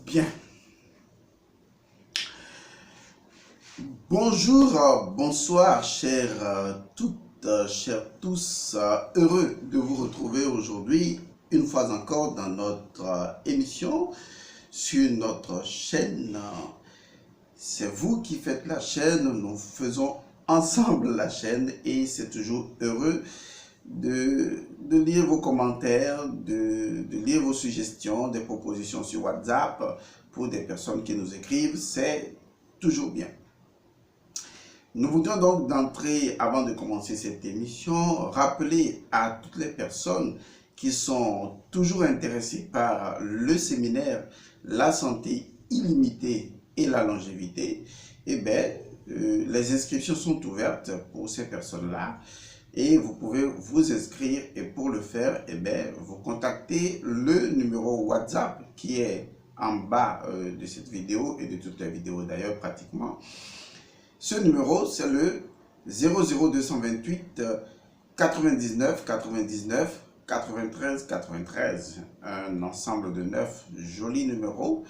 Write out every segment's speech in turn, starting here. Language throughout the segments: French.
Bien. Bonjour, bonsoir, chers toutes, chers tous. Heureux de vous retrouver aujourd'hui, une fois encore, dans notre émission sur notre chaîne. C'est vous qui faites la chaîne, nous faisons ensemble la chaîne et c'est toujours heureux de lire vos commentaires, de lire vos suggestions, des propositions sur WhatsApp pour des personnes qui nous écrivent. C'est toujours bien. Nous voudrions donc d'entrer, avant de commencer cette émission, rappeler à toutes les personnes qui sont toujours intéressées par le séminaire La santé illimitée et la longévité, les inscriptions sont ouvertes pour ces personnes-là et vous pouvez vous inscrire et pour le faire, vous contactez le numéro WhatsApp qui est en bas de cette vidéo et de toutes les vidéos d'ailleurs pratiquement. Ce numéro, c'est le 00228 99 99 93 93. Un ensemble de 9 jolis numéros.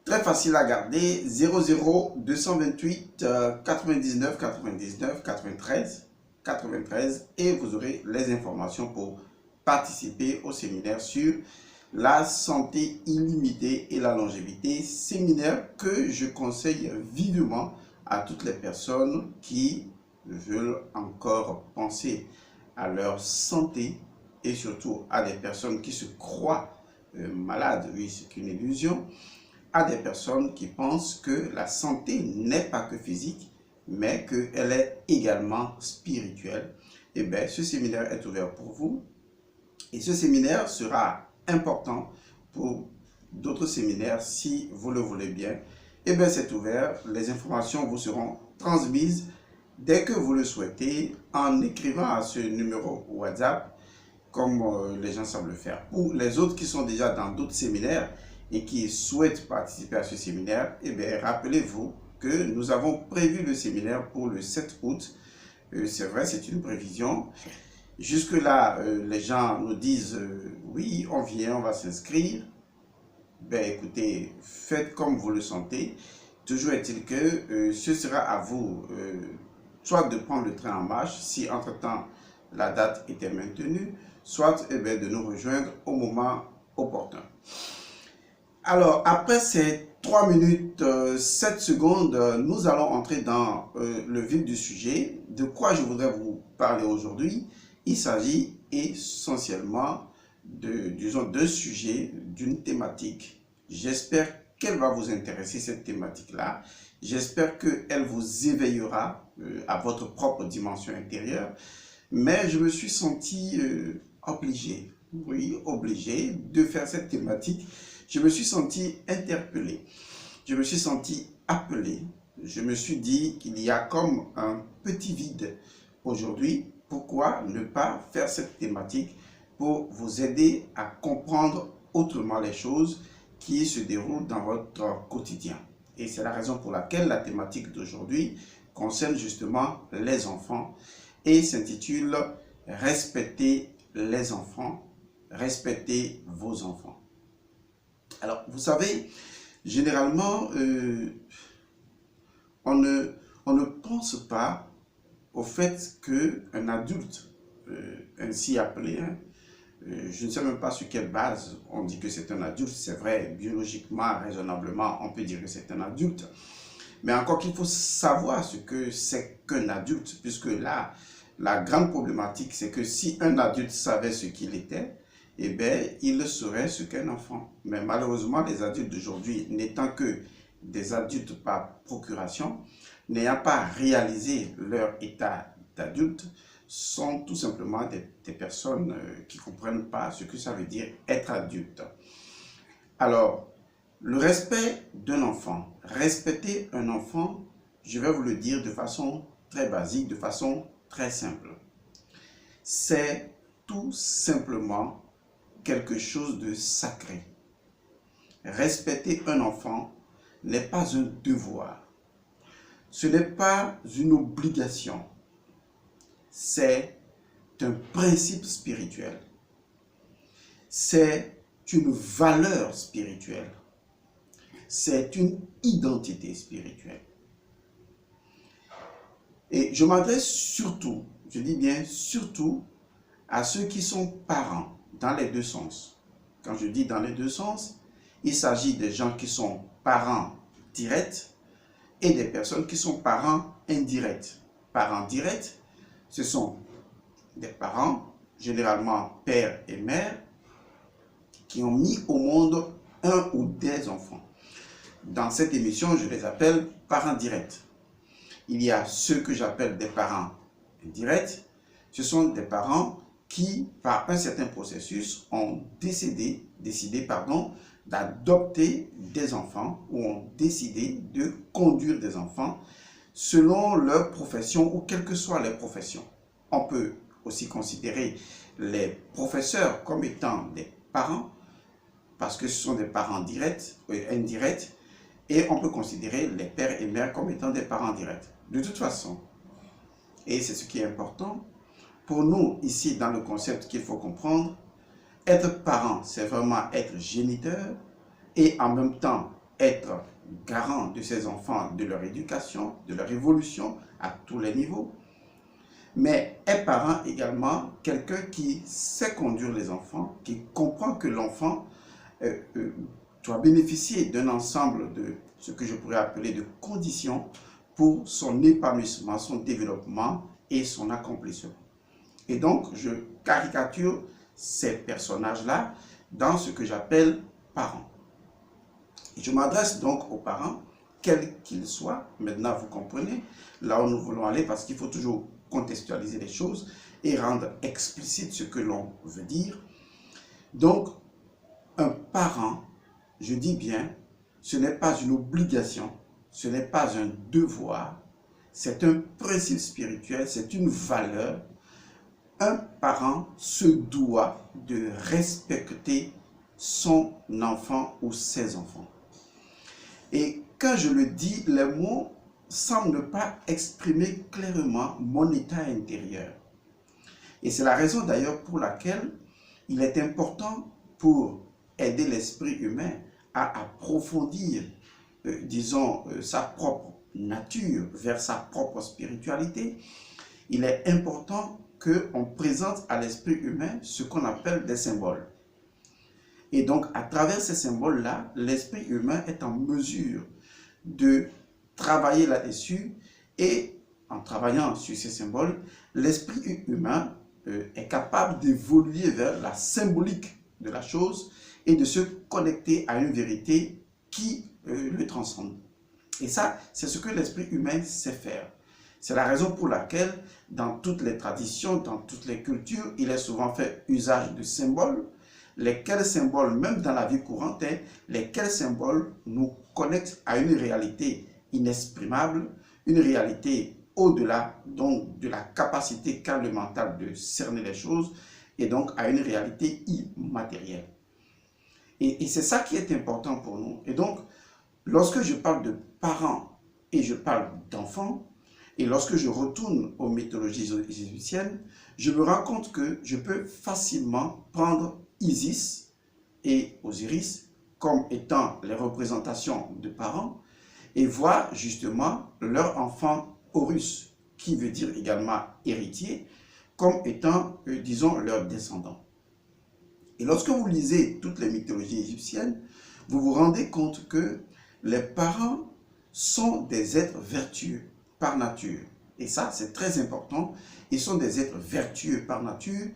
Très facile à garder. 00228 99 99 93 93. Et vous aurez les informations pour participer au séminaire sur la santé illimitée et la longévité. Séminaire que je conseille vivement à toutes les personnes qui veulent encore penser à leur santé et surtout à des personnes qui se croient malades, oui c'est une illusion, à des personnes qui pensent que la santé n'est pas que physique mais qu'elle est également spirituelle. Ce séminaire est ouvert pour vous et ce séminaire sera important pour d'autres séminaires si vous le voulez bien. C'est ouvert, les informations vous seront transmises dès que vous le souhaitez en écrivant à ce numéro WhatsApp comme les gens savent le faire. Pour les autres qui sont déjà dans d'autres séminaires et qui souhaitent participer à ce séminaire, rappelez-vous que nous avons prévu le séminaire pour le 7 août. C'est vrai, c'est une prévision. Jusque-là, les gens nous disent oui, on vient, on va s'inscrire. Écoutez, faites comme vous le sentez. Toujours est-il que ce sera à vous soit de prendre le train en marche si entre-temps la date était maintenue, soit de nous rejoindre au moment opportun. Alors, après ces 3 minutes 7 secondes, nous allons entrer dans le vif du sujet. De quoi je voudrais vous parler aujourd'hui? Il s'agit essentiellement disons, deux sujets, d'une thématique. J'espère qu'elle va vous intéresser, cette thématique-là. J'espère qu'elle vous éveillera à votre propre dimension intérieure. Mais je me suis senti obligé, oui, obligé de faire cette thématique. Je me suis senti interpellé. Je me suis senti appelé. Je me suis dit qu'il y a comme un petit vide aujourd'hui. Pourquoi ne pas faire cette thématique pour vous aider à comprendre autrement les choses qui se déroulent dans votre quotidien. Et c'est la raison pour laquelle la thématique d'aujourd'hui concerne justement les enfants et s'intitule « Respectez les enfants, respectez vos enfants ». Alors, vous savez, généralement, on ne pense pas au fait qu'un adulte, ainsi appelé, je ne sais même pas sur quelle base on dit que c'est un adulte. C'est vrai, biologiquement, raisonnablement, on peut dire que c'est un adulte. Mais encore qu'il faut savoir ce que c'est qu'un adulte, puisque là, la grande problématique, c'est que si un adulte savait ce qu'il était, il serait ce qu'un enfant. Mais malheureusement, les adultes d'aujourd'hui, n'étant que des adultes par procuration, n'ayant pas réalisé leur état d'adulte, sont tout simplement des personnes qui ne comprennent pas ce que ça veut dire être adulte. Alors, le respect d'un enfant, respecter un enfant, je vais vous le dire de façon très basique, de façon très simple. C'est tout simplement quelque chose de sacré. Respecter un enfant n'est pas un devoir. Ce n'est pas une obligation. C'est un principe spirituel. C'est une valeur spirituelle. c'est une identité spirituelle. Et je m'adresse surtout, je dis bien surtout, à ceux qui sont parents, dans les deux sens. Quand je dis dans les deux sens, il s'agit des gens qui sont parents directs et des personnes qui sont parents indirects. Parents directs, ce sont des parents, généralement père et mère, qui ont mis au monde un ou des enfants. Dans cette émission, je les appelle parents directs. Il y a ceux que j'appelle des parents indirects. Ce sont des parents qui, par un certain processus, ont décidé d'adopter des enfants ou ont décidé de conduire des enfants selon leur profession ou quelles que soient les professions. On peut aussi considérer les professeurs comme étant des parents parce que ce sont des parents directs et indirects, et on peut considérer les pères et mères comme étant des parents directs. De toute façon, et c'est ce qui est important, pour nous, ici, dans le concept qu'il faut comprendre, être parent, c'est vraiment être géniteur et en même temps être garant de ses enfants, de leur éducation, de leur évolution à tous les niveaux. Mais être parent également, quelqu'un qui sait conduire les enfants, qui comprend que l'enfant doit bénéficier d'un ensemble de ce que je pourrais appeler de conditions pour son épanouissement, son développement et son accomplissement. Et donc, je caricature ces personnages-là dans ce que j'appelle parents. Et je m'adresse donc aux parents, quels qu'ils soient. Maintenant, vous comprenez là où nous voulons aller, parce qu'il faut toujours contextualiser les choses et rendre explicite ce que l'on veut dire. Donc, un parent, je dis bien, ce n'est pas une obligation, ce n'est pas un devoir, c'est un principe spirituel, c'est une valeur. Un parent se doit de respecter son enfant ou ses enfants. Et quand je le dis, les mots semblent ne pas exprimer clairement mon état intérieur. Et c'est la raison d'ailleurs pour laquelle il est important pour aider l'esprit humain à approfondir, sa propre nature vers sa propre spiritualité. Il est important qu'on présente à l'esprit humain ce qu'on appelle des symboles. Et donc, à travers ces symboles-là, l'esprit humain est en mesure de travailler là-dessus, et en travaillant sur ces symboles, l'esprit humain est capable d'évoluer vers la symbolique de la chose et de se connecter à une vérité qui le transcende. Et ça, c'est ce que l'esprit humain sait faire. C'est la raison pour laquelle, dans toutes les traditions, dans toutes les cultures, il est souvent fait usage de symboles, lesquels symboles, même dans la vie courante, lesquels symboles nous connectent à une réalité inexprimable, une réalité au-delà donc de la capacité qu'a le mental de cerner les choses, et donc à une réalité immatérielle. Et c'est ça qui est important pour nous. Et donc, lorsque je parle de parents et je parle d'enfants, et lorsque je retourne aux mythologies égyptiennes, je me rends compte que je peux facilement prendre Isis et Osiris comme étant les représentations de parents et voir justement leur enfant Horus, qui veut dire également héritier, comme étant, disons, leurs descendants. Et lorsque vous lisez toutes les mythologies égyptiennes, vous vous rendez compte que les parents sont des êtres vertueux par nature. Et ça, c'est très important. Ils sont des êtres vertueux par nature.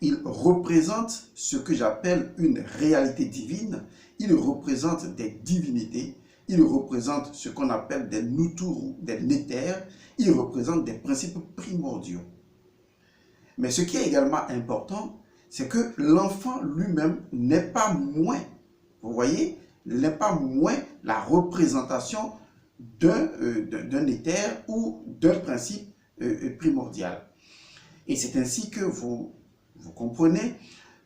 Ils représentent ce que j'appelle une réalité divine. Ils représentent des divinités. Ils représentent ce qu'on appelle des nuturu, des néthers. Ils représentent des principes primordiaux. Mais ce qui est également important, c'est que l'enfant lui-même n'est pas moins, vous voyez, n'est pas moins la représentation d'un éther ou d'un principe primordial. Et c'est ainsi que vous comprenez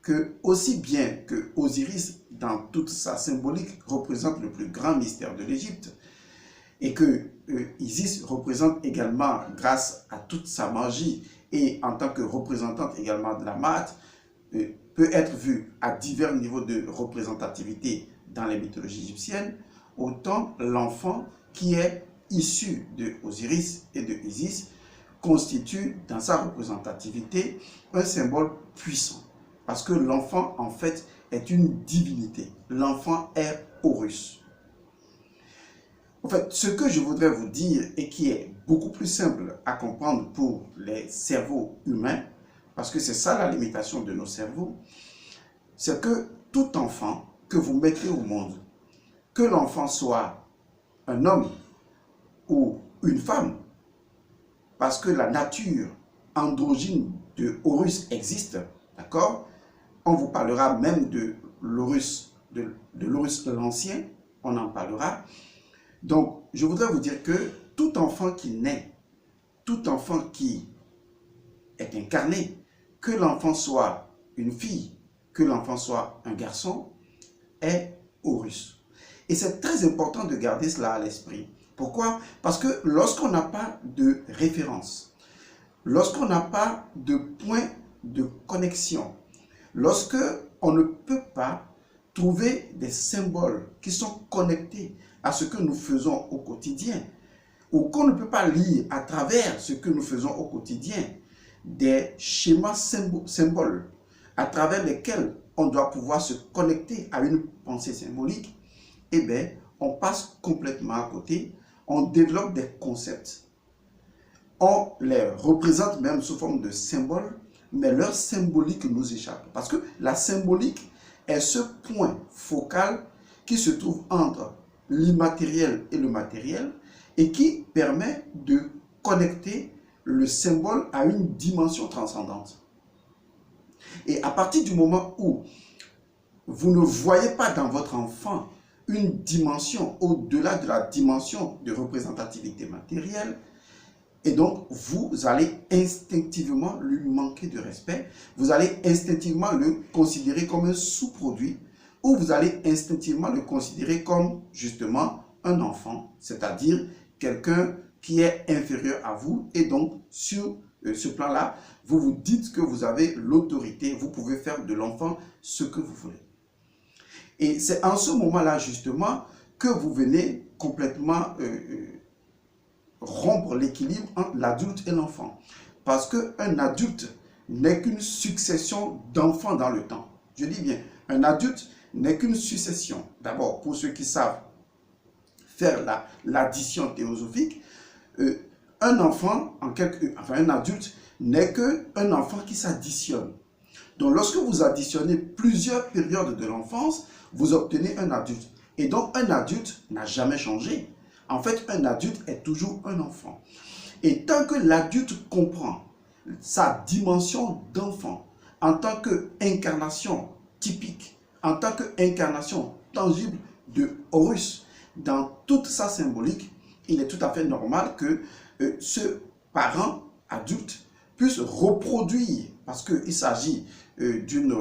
que aussi bien que Osiris, dans toute sa symbolique, représente le plus grand mystère de l'Égypte, et que Isis représente également, grâce à toute sa magie, et en tant que représentante également de la Maat, peut être vue à divers niveaux de représentativité dans les mythologies égyptiennes, autant l'enfant qui est issu de Osiris et de Isis constitue dans sa représentativité un symbole puissant. Parce que l'enfant, en fait, est une divinité. L'enfant est Horus. En fait, ce que je voudrais vous dire et qui est beaucoup plus simple à comprendre pour les cerveaux humains, parce que c'est ça la limitation de nos cerveaux, c'est que tout enfant que vous mettez au monde, que l'enfant soit un homme ou une femme, parce que la nature androgyne de Horus existe, d'accord? On vous parlera même de l'Horus, de l'Horus l'ancien, on en parlera. Donc, je voudrais vous dire que tout enfant qui naît, tout enfant qui est incarné, que l'enfant soit une fille, que l'enfant soit un garçon, est Horus. Et c'est très important de garder cela à l'esprit. Pourquoi? Parce que lorsqu'on n'a pas de référence, lorsqu'on n'a pas de point de connexion, lorsque on ne peut pas trouver des symboles qui sont connectés à ce que nous faisons au quotidien, ou qu'on ne peut pas lire à travers ce que nous faisons au quotidien, des schémas symboles à travers lesquels on doit pouvoir se connecter à une pensée symbolique, eh bien, on passe complètement à côté, on développe des concepts, on les représente même sous forme de symboles, mais leur symbolique nous échappe. Parce que la symbolique est ce point focal qui se trouve entre l'immatériel et le matériel et qui permet de connecter le symbole à une dimension transcendante. Et à partir du moment où vous ne voyez pas dans votre enfant une dimension au-delà de la dimension de représentativité matérielle, et donc vous allez instinctivement lui manquer de respect, vous allez instinctivement le considérer comme un sous-produit, ou vous allez instinctivement le considérer comme justement un enfant, c'est-à-dire quelqu'un qui est inférieur à vous, et donc sur ce plan-là, vous vous dites que vous avez l'autorité, vous pouvez faire de l'enfant ce que vous voulez. Et c'est en ce moment-là justement que vous venez complètement rompre l'équilibre entre l'adulte et l'enfant. Parce qu'un adulte n'est qu'une succession d'enfants dans le temps. Je dis bien, un adulte n'est qu'une succession. D'abord, pour ceux qui savent faire l'addition théosophique, un enfant, un adulte, n'est qu'un enfant qui s'additionne. Donc, lorsque vous additionnez plusieurs périodes de l'enfance, vous obtenez un adulte. Et donc, un adulte n'a jamais changé. En fait, un adulte est toujours un enfant. Et tant que l'adulte comprend sa dimension d'enfant en tant qu'incarnation typique, en tant qu'incarnation tangible de Horus, dans toute sa symbolique, il est tout à fait normal que ce parent adulte puisse reproduire, parce qu'il s'agit d'une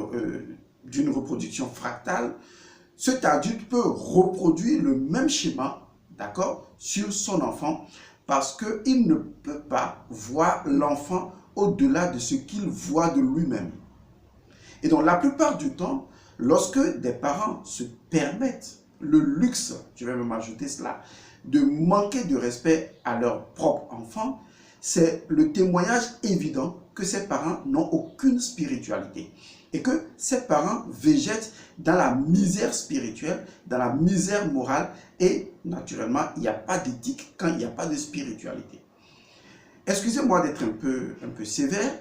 reproduction fractale, cet adulte peut reproduire le même schéma, d'accord, sur son enfant, parce qu'il ne peut pas voir l'enfant au-delà de ce qu'il voit de lui-même. Et donc, la plupart du temps, lorsque des parents se permettent le luxe, je vais même ajouter cela, de manquer de respect à leur propre enfant, c'est le témoignage évident que ces parents n'ont aucune spiritualité et que ces parents végètent dans la misère spirituelle, dans la misère morale et naturellement, il n'y a pas d'éthique quand il n'y a pas de spiritualité. Excusez-moi d'être un peu sévère,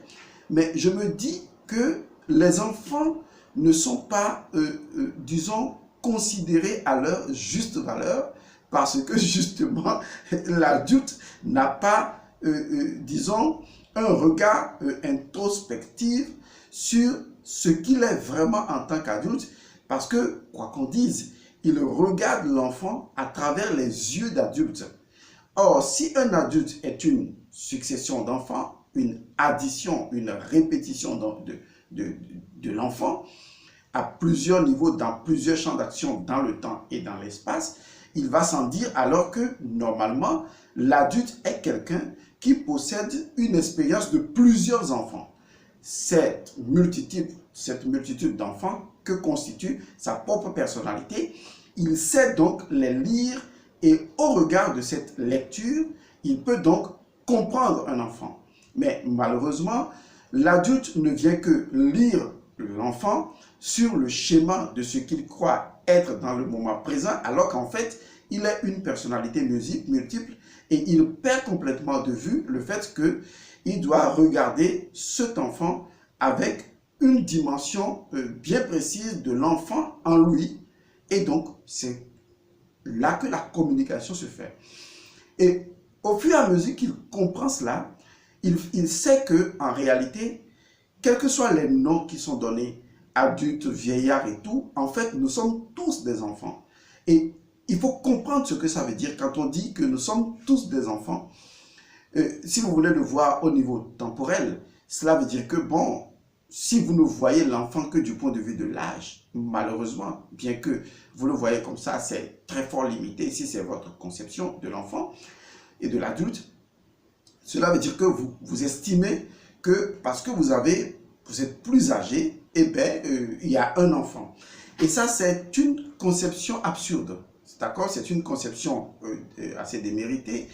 mais je me dis que les enfants ne sont pas, disons, considérés à leur juste valeur parce que justement, l'adulte n'a pas, disons, un regard introspectif sur ce qu'il est vraiment en tant qu'adulte, parce que, quoi qu'on dise, il regarde l'enfant à travers les yeux d'adulte. Or, si un adulte est une succession d'enfants, une addition, une répétition de l'enfant, à plusieurs niveaux, dans plusieurs champs d'action, dans le temps et dans l'espace, il va sans dire alors que, normalement, l'adulte est quelqu'un qui possède une expérience de plusieurs enfants. Cette multitude d'enfants que constitue sa propre personnalité il sait donc les lire et au regard de cette lecture, il peut donc comprendre un enfant. Mais malheureusement, l'adulte ne vient que lire l'enfant sur le schéma de ce qu'il croit être dans le moment présent, alors qu'en fait, il est une personnalité multiple et il perd complètement de vue le fait qu'il doit regarder cet enfant avec une dimension bien précise de l'enfant en lui. Et donc, c'est là que la communication se fait. Et au fur et à mesure qu'il comprend cela, il sait qu'en réalité, quels que soient les noms qui sont donnés, adultes, vieillards et tout, en fait, nous sommes tous des enfants. Et il faut comprendre ce que ça veut dire quand on dit que nous sommes tous des enfants. Si vous voulez le voir au niveau temporel, cela veut dire que, bon, si vous ne voyez l'enfant que du point de vue de l'âge, malheureusement, bien que vous le voyez comme ça, c'est très fort limité si c'est votre conception de l'enfant et de l'adulte. Cela veut dire que vous estimez que parce que vous êtes plus âgé, eh bien, il y a un enfant. Et ça, c'est une conception absurde. D'accord? C'est une conception assez déméritée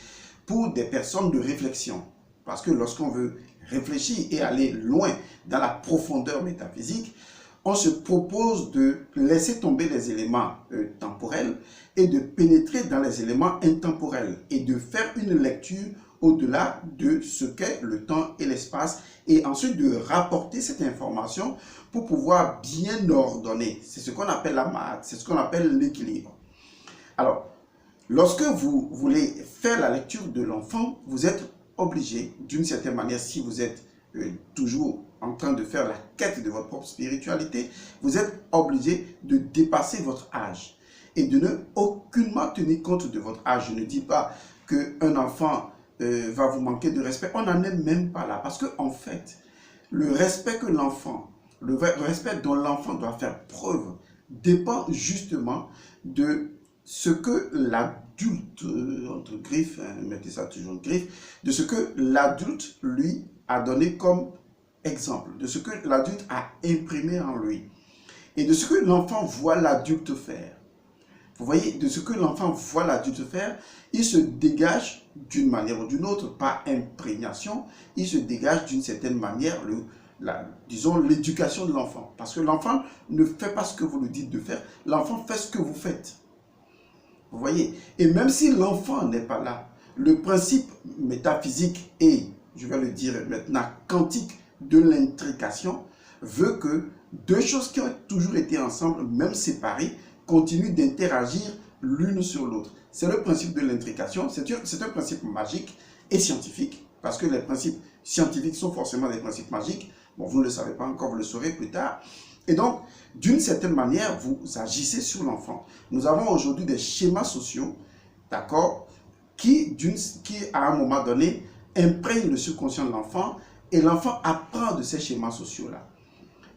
pour des personnes de réflexion. Parce que lorsqu'on veut réfléchir et aller loin dans la profondeur métaphysique, on se propose de laisser tomber les éléments temporels et de pénétrer dans les éléments intemporels et de faire une lecture au-delà de ce qu'est le temps et l'espace et ensuite de rapporter cette information pour pouvoir bien ordonner. C'est ce qu'on appelle la maths, c'est ce qu'on appelle l'équilibre. Alors, lorsque vous voulez faire la lecture de l'enfant, vous êtes obligé, d'une certaine manière, si vous êtes toujours en train de faire la quête de votre propre spiritualité, vous êtes obligé de dépasser votre âge et de ne aucunement tenir compte de votre âge. Je ne dis pas qu'un enfant va vous manquer de respect. On n'en est même pas là. Parce qu'en fait, le respect que l'enfant, le respect dont l'enfant doit faire preuve dépend justement de ce que l'adulte, entre griffes, mettez ça toujours en griffes, de ce que l'adulte, lui, a donné comme exemple, de ce que l'adulte a imprimé en lui, et de ce que l'enfant voit l'adulte faire. Vous voyez, de ce que l'enfant voit l'adulte faire, il se dégage d'une manière ou d'une autre, par imprégnation, il se dégage d'une certaine manière, disons, l'éducation de l'enfant. Parce que l'enfant ne fait pas ce que vous lui dites de faire, l'enfant fait ce que vous faites. Vous voyez, et même si l'enfant n'est pas là, le principe métaphysique et, je vais le dire maintenant, quantique de l'intrication veut que deux choses qui ont toujours été ensemble, même séparées, continuent d'interagir l'une sur l'autre. C'est le principe de l'intrication, c'est un principe magique et scientifique, parce que les principes scientifiques sont forcément des principes magiques. Bon, vous ne le savez pas encore, vous le saurez plus tard. Et donc, d'une certaine manière, vous agissez sur l'enfant. Nous avons aujourd'hui des schémas sociaux, d'accord, qui, à un moment donné, imprègnent le subconscient de l'enfant et l'enfant apprend de ces schémas sociaux-là.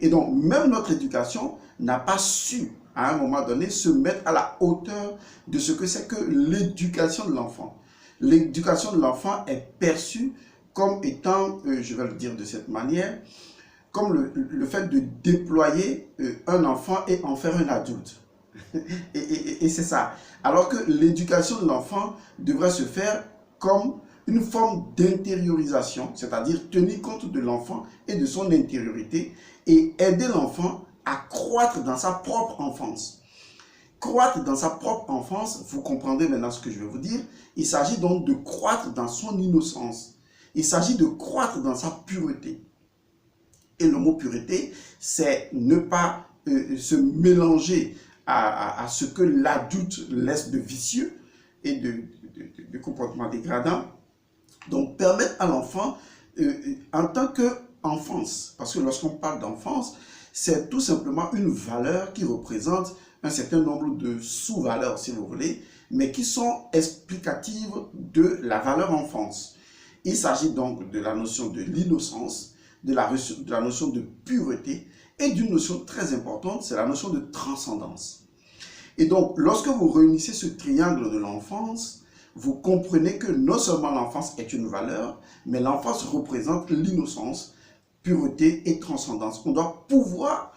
Et donc, même notre éducation n'a pas su, à un moment donné, se mettre à la hauteur de ce que c'est que l'éducation de l'enfant. L'éducation de l'enfant est perçue comme étant, je vais le dire de cette manière, comme le fait de déployer un enfant et en faire un adulte. et c'est ça. Alors que l'éducation de l'enfant devrait se faire comme une forme d'intériorisation, c'est-à-dire tenir compte de l'enfant et de son intériorité et aider l'enfant à croître dans sa propre enfance. Croître dans sa propre enfance, vous comprendrez maintenant ce que je vais vous dire, il s'agit donc de croître dans son innocence. Il s'agit de croître dans sa pureté. Et le mot pureté, c'est ne pas se mélanger à ce que l'adulte laisse de vicieux et de comportements dégradants. Donc, permettre à l'enfant, en tant qu'enfance, parce que lorsqu'on parle d'enfance, c'est tout simplement une valeur qui représente un certain nombre de sous-valeurs, si vous voulez, mais qui sont explicatives de la valeur enfance. Il s'agit donc de la notion de l'innocence, de la notion de pureté et d'une notion très importante, c'est la notion de transcendance. Et donc, lorsque vous réunissez ce triangle de l'enfance, vous comprenez que non seulement l'enfance est une valeur, mais l'enfance représente l'innocence, pureté et transcendance. On doit pouvoir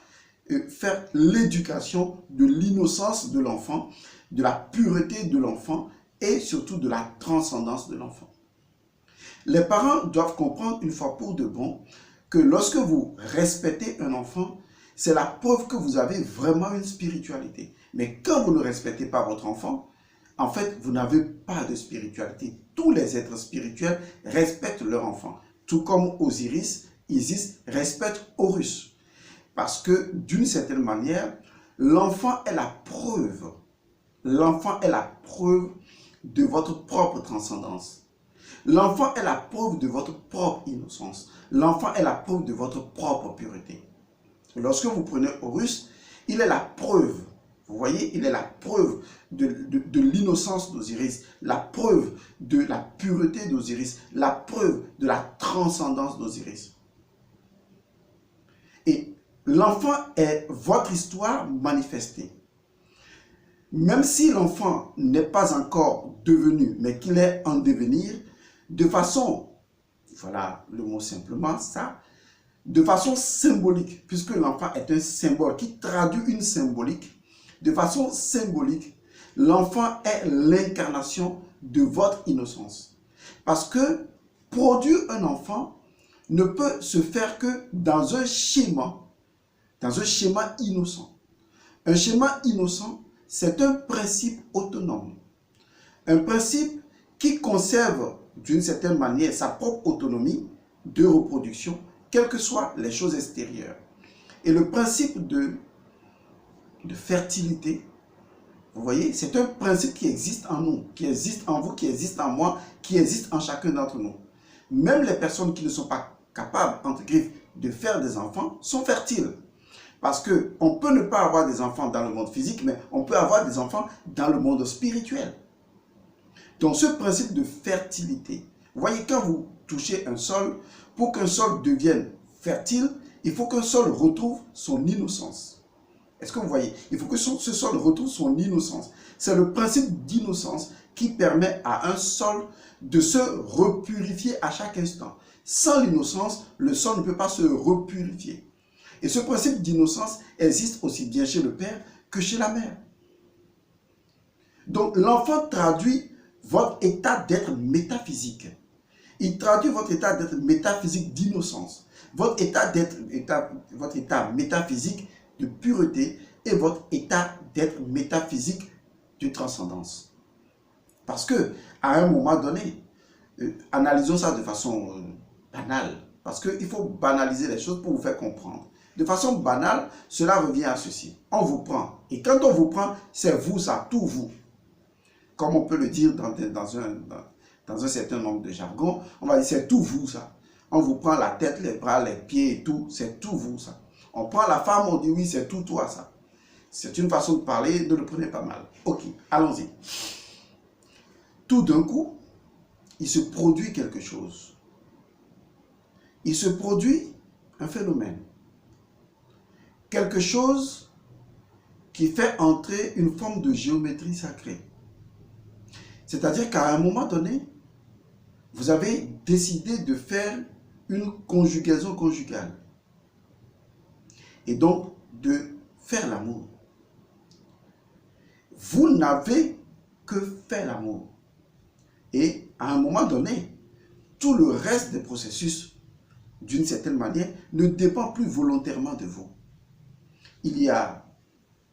faire l'éducation de l'innocence de l'enfant, de la pureté de l'enfant et surtout de la transcendance de l'enfant. Les parents doivent comprendre une fois pour de bon que lorsque vous respectez un enfant, c'est la preuve que vous avez vraiment une spiritualité. Mais quand vous ne respectez pas votre enfant, en fait, vous n'avez pas de spiritualité. Tous les êtres spirituels respectent leur enfant. Tout comme Osiris, Isis respecte Horus. Parce que d'une certaine manière, l'enfant est la preuve. L'enfant est la preuve de votre propre transcendance. L'enfant est la preuve de votre propre innocence. L'enfant est la preuve de votre propre pureté. Lorsque vous prenez Horus, il est la preuve. Vous voyez, il est la preuve de l'innocence d'Osiris, la preuve de la pureté d'Osiris, la preuve de la transcendance d'Osiris. Et l'enfant est votre histoire manifestée. Même si l'enfant n'est pas encore devenu, mais qu'il est en devenir, de façon, voilà le mot simplement, ça, de façon symbolique, puisque l'enfant est un symbole qui traduit une symbolique, de façon symbolique, l'enfant est l'incarnation de votre innocence. Parce que produire un enfant ne peut se faire que dans un schéma innocent. Un schéma innocent, c'est un principe autonome. Un principe qui conserve d'une certaine manière sa propre autonomie de reproduction, quelles que soient les choses extérieures. Et le principe de fertilité, vous voyez, c'est un principe qui existe en nous, qui existe en vous, qui existe en moi, qui existe en chacun d'entre nous. Même les personnes qui ne sont pas capables, entre griffes, de faire des enfants sont fertiles. Parce qu'on peut ne pas avoir des enfants dans le monde physique, mais on peut avoir des enfants dans le monde spirituel. Donc ce principe de fertilité, vous voyez, quand vous touchez un sol, pour qu'un sol devienne fertile, il faut qu'un sol retrouve son innocence. Est-ce que vous voyez? Il faut que ce sol retrouve son innocence. C'est le principe d'innocence qui permet à un sol de se repurifier à chaque instant. Sans l'innocence, le sol ne peut pas se repurifier. Et ce principe d'innocence existe aussi bien chez le père que chez la mère. Donc l'enfant traduit votre état d'être métaphysique. Il traduit votre état d'être métaphysique d'innocence, votre état métaphysique de pureté et votre état d'être métaphysique de transcendance. Parce que à un moment donné, analysons ça de façon banale, parce qu'il faut banaliser les choses pour vous faire comprendre. De façon banale, cela revient à ceci. On vous prend. Et quand on vous prend, c'est vous ça, tout vous. Comme on peut le dire dans un certain nombre de jargons, on va dire c'est tout vous ça. On vous prend la tête, les bras, les pieds et tout, c'est tout vous ça. On prend la femme, on dit oui, c'est tout toi ça. C'est une façon de parler, ne le prenez pas mal. Ok, allons-y. Tout d'un coup, il se produit quelque chose. Il se produit un phénomène. Quelque chose qui fait entrer une forme de géométrie sacrée. C'est-à-dire qu'à un moment donné, vous avez décidé de faire une conjugaison conjugale. Et donc, de faire l'amour. Vous n'avez que faire l'amour. Et à un moment donné, tout le reste des processus, d'une certaine manière, ne dépend plus volontairement de vous. Il y a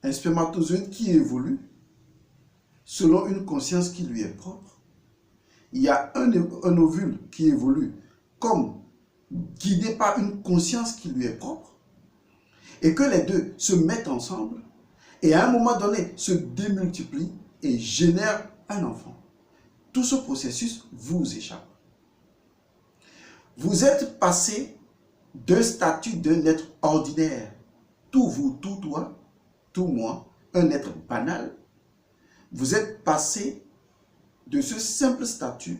un spermatozoïde qui évolue selon une conscience qui lui est propre. Il y a un ovule qui évolue comme guidé par une conscience qui lui est propre. Et que les deux se mettent ensemble et à un moment donné se démultiplient et génèrent un enfant. Tout ce processus vous échappe. Vous êtes passé d'un statut d'un être ordinaire, tout vous, tout toi, tout moi, un être banal. Vous êtes passé de ce simple statut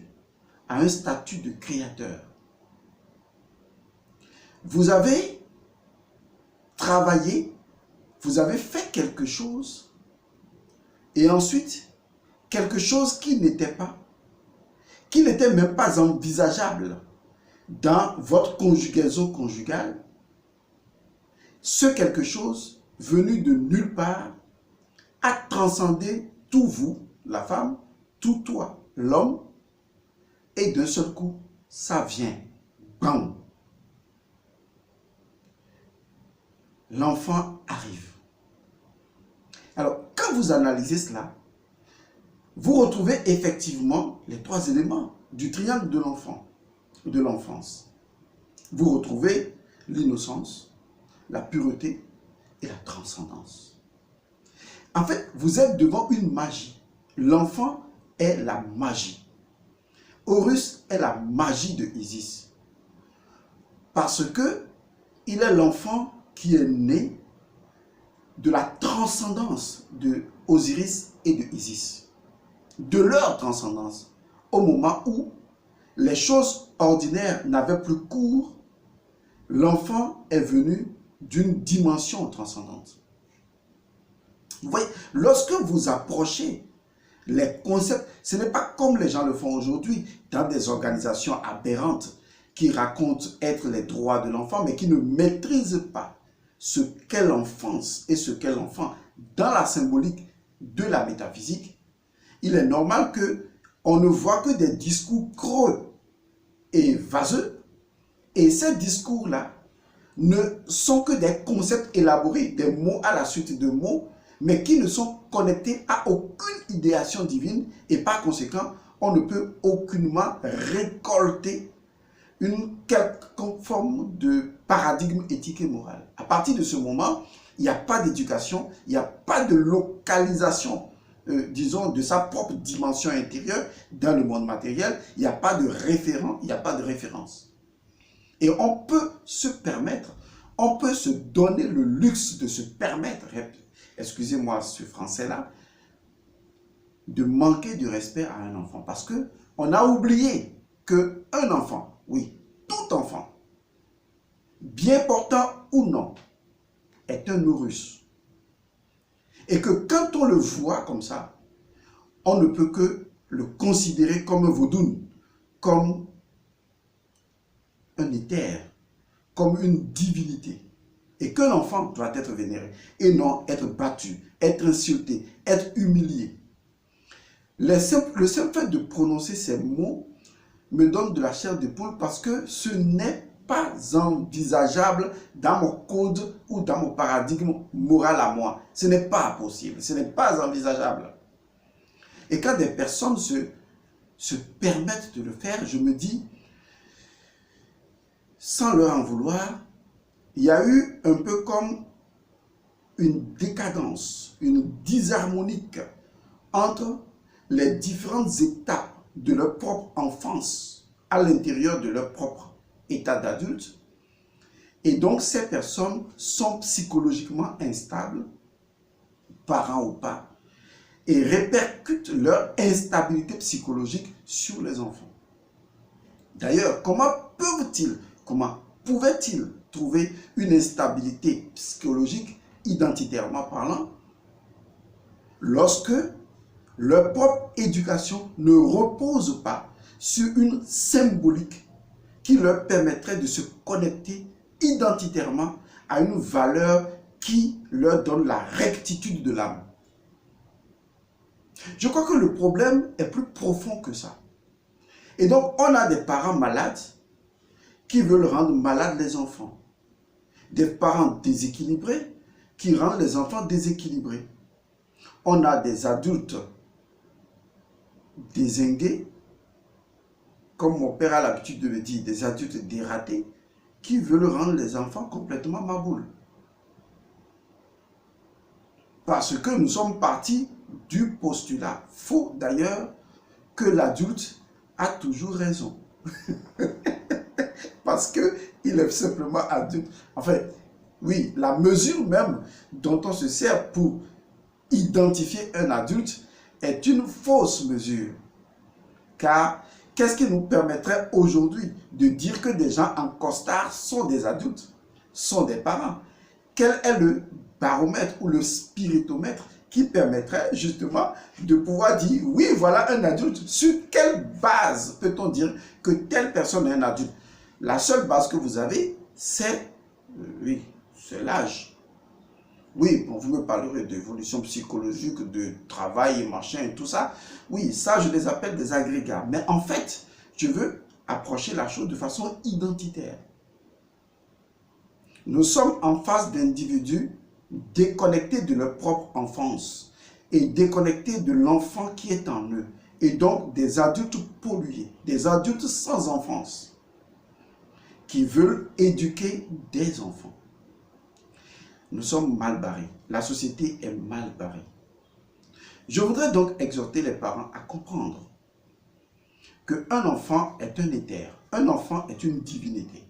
à un statut de créateur. Vous avez travaillé, vous avez fait quelque chose, et ensuite, quelque chose qui n'était même pas envisageable dans votre conjugaison conjugale, ce quelque chose venu de nulle part, a transcendé tout vous, la femme, tout toi, l'homme, et d'un seul coup, ça vient. Bam! L'enfant arrive. Alors, quand vous analysez cela, vous retrouvez effectivement les trois éléments du triangle de l'enfant, de l'enfance. Vous retrouvez l'innocence, la pureté et la transcendance. En fait, vous êtes devant une magie. L'enfant est la magie. Horus est la magie de Isis. Parce que il est l'enfant qui est né de la transcendance de Osiris et de Isis. De leur transcendance. Au moment où les choses ordinaires n'avaient plus cours, l'enfant est venu d'une dimension transcendante. Vous voyez, lorsque vous approchez les concepts, ce n'est pas comme les gens le font aujourd'hui dans des organisations aberrantes qui racontent être les droits de l'enfant, mais qui ne maîtrisent pas ce qu'est l'enfance et ce qu'est l'enfant dans la symbolique de la métaphysique. Il est normal qu'on ne voit que des discours creux et vaseux, et ces discours-là ne sont que des concepts élaborés, des mots à la suite de mots, mais qui ne sont connectés à aucune idéation divine, et par conséquent, on ne peut aucunement récolter une quelconque forme de paradigme éthique et moral. À partir de ce moment, il n'y a pas d'éducation, il n'y a pas de localisation, disons, de sa propre dimension intérieure dans le monde matériel, il n'y a pas de référent, il n'y a pas de référence. Et on peut se permettre, on peut se donner le luxe de se permettre, excusez-moi ce français-là, de manquer de respect à un enfant. Parce qu'on a oublié qu'un enfant, oui, tout enfant, bien portant ou non, est un Horus. Et que quand on le voit comme ça, on ne peut que le considérer comme un Vodun, comme un éther, comme une divinité. Et que l'enfant doit être vénéré, et non être battu, être insulté, être humilié. Le simple fait de prononcer ces mots me donne de la chair de poule parce que ce n'est pas envisageable dans mon code ou dans mon paradigme moral à moi. Ce n'est pas possible, ce n'est pas envisageable. Et quand des personnes se permettent de le faire, je me dis, sans leur en vouloir, il y a eu un peu comme une décadence, une disharmonique entre les différentes étapes de leur propre enfance à l'intérieur de leur propre état d'adulte. Et donc, ces personnes sont psychologiquement instables, parents ou pas, et répercutent leur instabilité psychologique sur les enfants. D'ailleurs, comment pouvaient-ils trouver une instabilité psychologique, identitairement parlant, lorsque leur propre éducation ne repose pas sur une symbolique qui leur permettrait de se connecter identitairement à une valeur qui leur donne la rectitude de l'âme. Je crois que le problème est plus profond que ça. Et donc, on a des parents malades qui veulent rendre malades les enfants. Des parents déséquilibrés qui rendent les enfants déséquilibrés. On a des adultes dézingués, comme mon père a l'habitude de le dire, des adultes dératés, qui veulent rendre les enfants complètement maboules. Parce que nous sommes partis du postulat, faux d'ailleurs, que l'adulte a toujours raison. Parce qu'il est simplement adulte. En fait, oui, la mesure même dont on se sert pour identifier un adulte est une fausse mesure. Car qu'est-ce qui nous permettrait aujourd'hui de dire que des gens en costard sont des adultes, sont des parents? Quel est le baromètre ou le spiritomètre qui permettrait justement de pouvoir dire, oui, voilà un adulte. Sur quelle base peut-on dire que telle personne est un adulte? La seule base que vous avez, c'est oui, c'est l'âge. Oui, bon, vous me parlerez d'évolution psychologique, de travail, machin et tout ça. Oui, ça, je les appelle des agrégats. Mais en fait, je veux approcher la chose de façon identitaire. Nous sommes en face d'individus déconnectés de leur propre enfance et déconnectés de l'enfant qui est en eux. Et donc des adultes pollués, des adultes sans enfance, qui veulent éduquer des enfants. Nous sommes mal barrés. La société est mal barrée. Je voudrais donc exhorter les parents à comprendre qu'un enfant est un éther, un enfant est une divinité.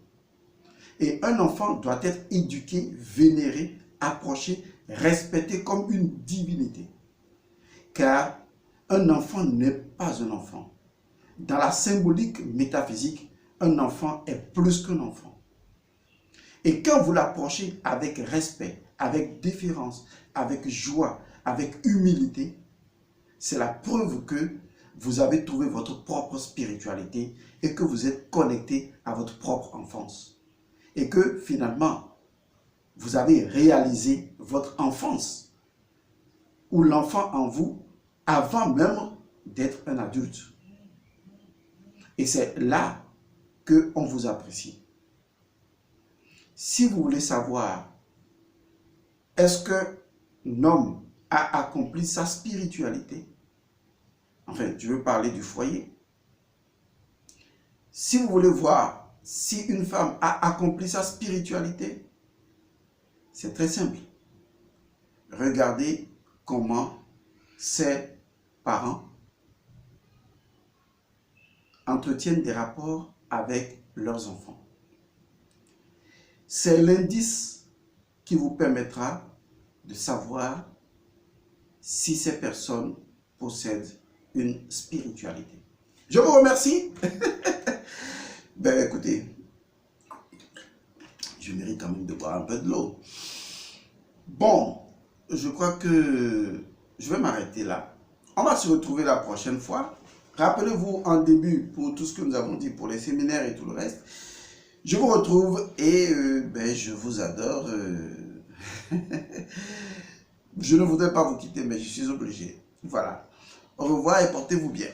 Et un enfant doit être éduqué, vénéré, approché, respecté comme une divinité. Car un enfant n'est pas un enfant. Dans la symbolique métaphysique, un enfant est plus qu'un enfant. Et quand vous l'approchez avec respect, avec déférence, avec joie, avec humilité, c'est la preuve que vous avez trouvé votre propre spiritualité et que vous êtes connecté à votre propre enfance. Et que finalement, vous avez réalisé votre enfance ou l'enfant en vous avant même d'être un adulte. Et c'est là qu'on vous apprécie. Si vous voulez savoir, est-ce qu'un homme a accompli sa spiritualité? Enfin, je veux parler du foyer. Si vous voulez voir si une femme a accompli sa spiritualité, c'est très simple. Regardez comment ses parents entretiennent des rapports avec leurs enfants. C'est l'indice qui vous permettra de savoir si ces personnes possèdent une spiritualité. Je vous remercie. Ben écoutez, je mérite quand même de boire un peu de l'eau. Bon, je crois que je vais m'arrêter là. On va se retrouver la prochaine fois. Rappelez-vous en début, pour tout ce que nous avons dit, pour les séminaires et tout le reste, je vous retrouve et je vous adore. Je ne voudrais pas vous quitter, mais je suis obligé. Voilà. Au revoir et portez-vous bien.